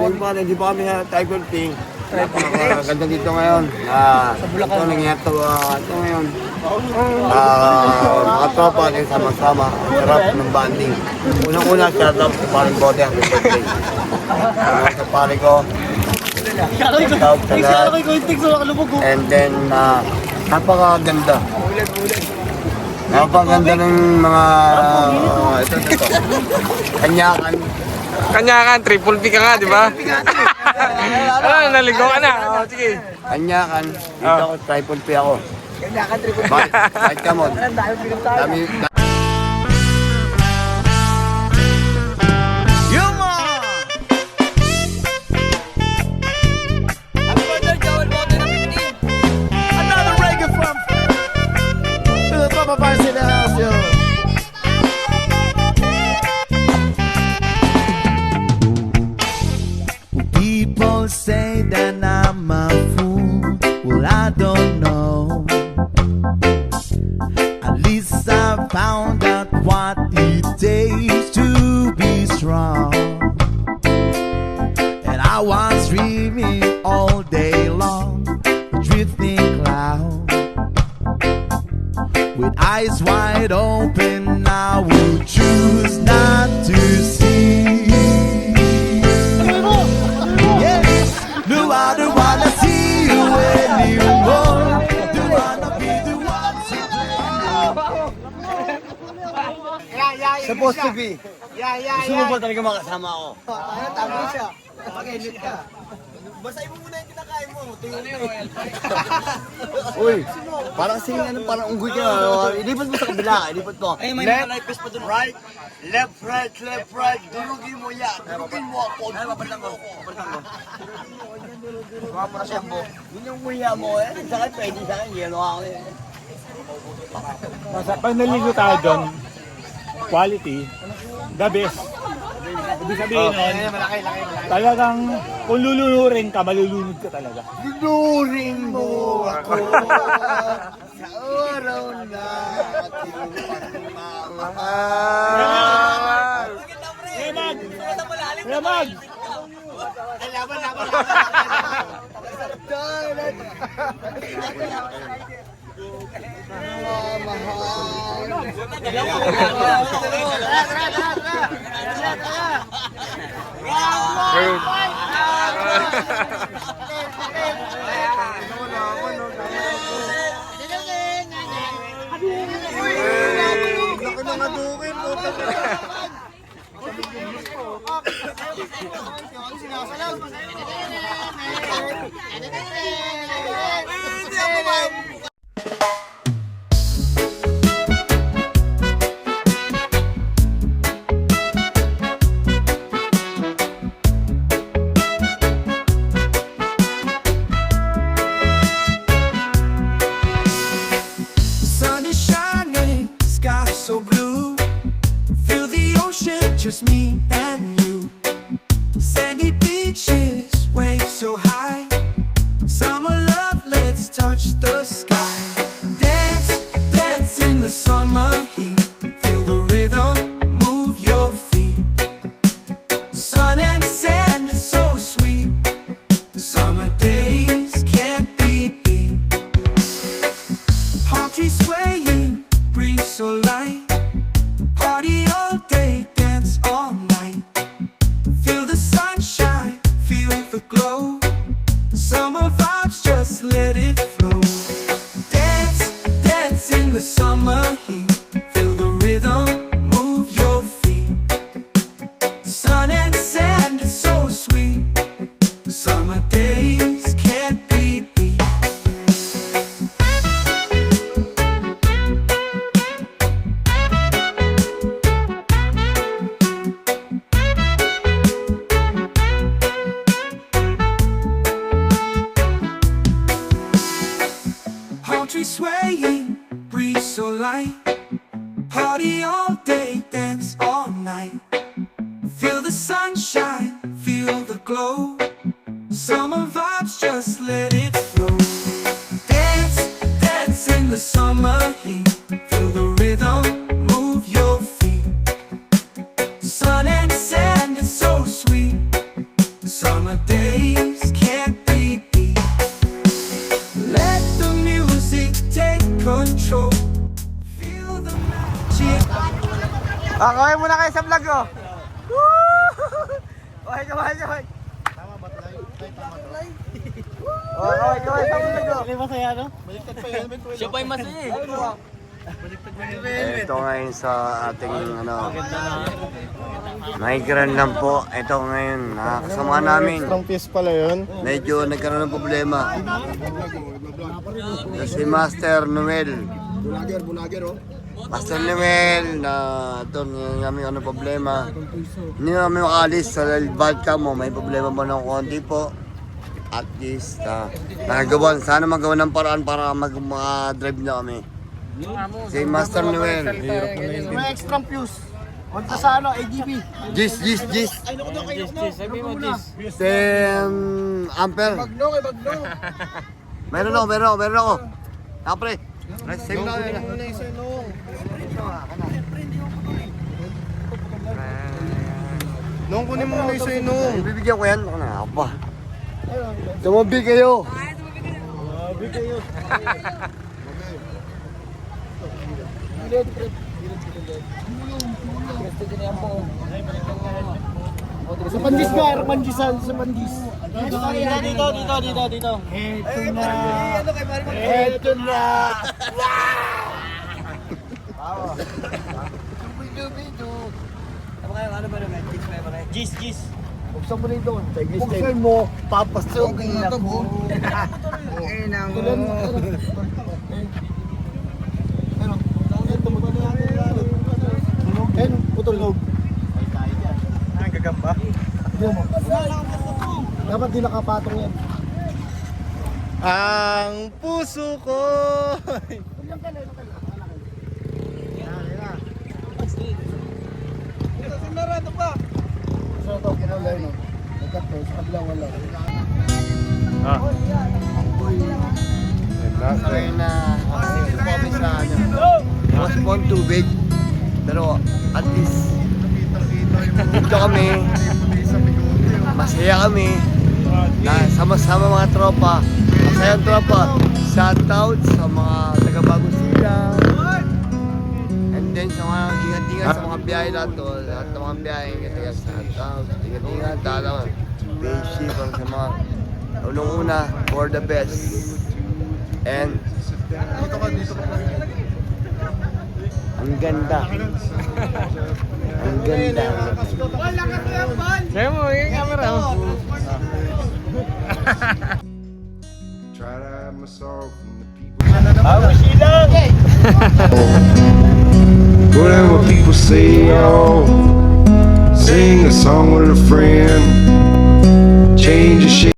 Good morning, hindi pa kami na Tribal Team. Ganda dito ngayon. Ito nangyayari ito ngayon. Mga tropa din sama-sama. Ang sarap ng banding. Unang-una, shout out sa paring bote ang birthday. Sa pare ko. Shout out sa lahat. And then, napakaganda. Napakaganda ng mga ito. Kanyakan. Kanyakan, triple P ka nga, di ba? Naligo ka na. Sige. Kanyakan, dito ako, triple P ako. Kanyakan, triple P. Bakit ka mo? Dami. Another reggae from the Papa Pies in the house, yo. People say that I'm a fool. Well, I don't know. At least I found out what it takes to be strong. And I was dreaming all day long, drifting cloud. With eyes wide open, I would choose not to see. No, I don't wanna see you anymore. Don't wanna be the one to Supposed to be. Gusto mo ba talaga makasama ako? Tama siya. Pag-edit ka. Basahin mo muna yung kinakain mo. Uy, parang parang unggoy ka. Ilipat mo sa kabila, ilipat mo. Left, right, left, right, left, right. Durugin mo yan. Durugin mo ako. Papalit mo. Huwag mo na siyang buhok. Yun yung nguya mo eh. Sa akin, pwede sa akin. Yelo ako eh. Pag naligo tayo doon, quality, the best. Ibig sabihin nun, talagang kung lulunurin ka, malulunod ka talaga. Lunurin mo ako sa araw na ating pagmamahal. Ramag! Sun is shining, sky so blue. Feel the ocean, just me and you. Sandy beaches, waves so high. Summer love, let's touch the sky. Dance, dance in the summer heat. Feel the rhythm, move your feet. Sun and sand, so sweet. Summer days can't be beat. Palm trees swaying, breeze so light. Party all day, dance all night. Feel the sunshine, feel the glow. Summer vibes, just let it flow. Kaway muna kayo sa vlog oh. Kaway. Kaway sa vlog oh. Hindi masaya, no? Siya pa yung masaya eh. Ito ngayon sa ating migrant lang po. Ito ngayon, nakakasama namin. Strong piece pala yun. Medyo nagkaroon ng problema. Si Master Noel. Master Noel na ito namin problema. Hindi namin makalis sa Balta mo. May problema mo ng konti po. At least, nagagawa. Sana magawa ng paraan para mag-drive na kami. Si Master Noel. May extra fuse. Punta sa ADB. Gis. Sabi mo Gis. 10 ampere. Meron ako. Kapre. Save na yun. Nung kunin mo muna yung sa'yo nung. Bibigyan ko yan. Ako na pa. Tumabi kayo. Sa pandis ka, pandisan sa pandis. Dito. Ito na. Gis. Buksan mo rin doon. Buksan mo, papasukin na po. Ayun, putol loob. Ang gagamba. Dapat di nakapatong yan. Ang puso ko. So ito, kinulay no. Nagkato, sa kabila wala. Ngayon na kami sa was pong tubig. Pero at least dito kami. Masaya kami. Sama-sama mga tropa. Masayang tropa. Shout out sa mga taga-Bagong Silang. And then sa mga ingat-ingat sa mga biyahe lahat to. Lahat ng mga biyahe ingat-ingat sa shout. Ingat-ingat. Dalawa. Basic para sa mga unang-una for the best. And ang ganda. Ang ganda. Kaya mo, yung camera oh. Try to hide myself from the people. Whatever people say, oh, sing a song with a friend. Change your shit.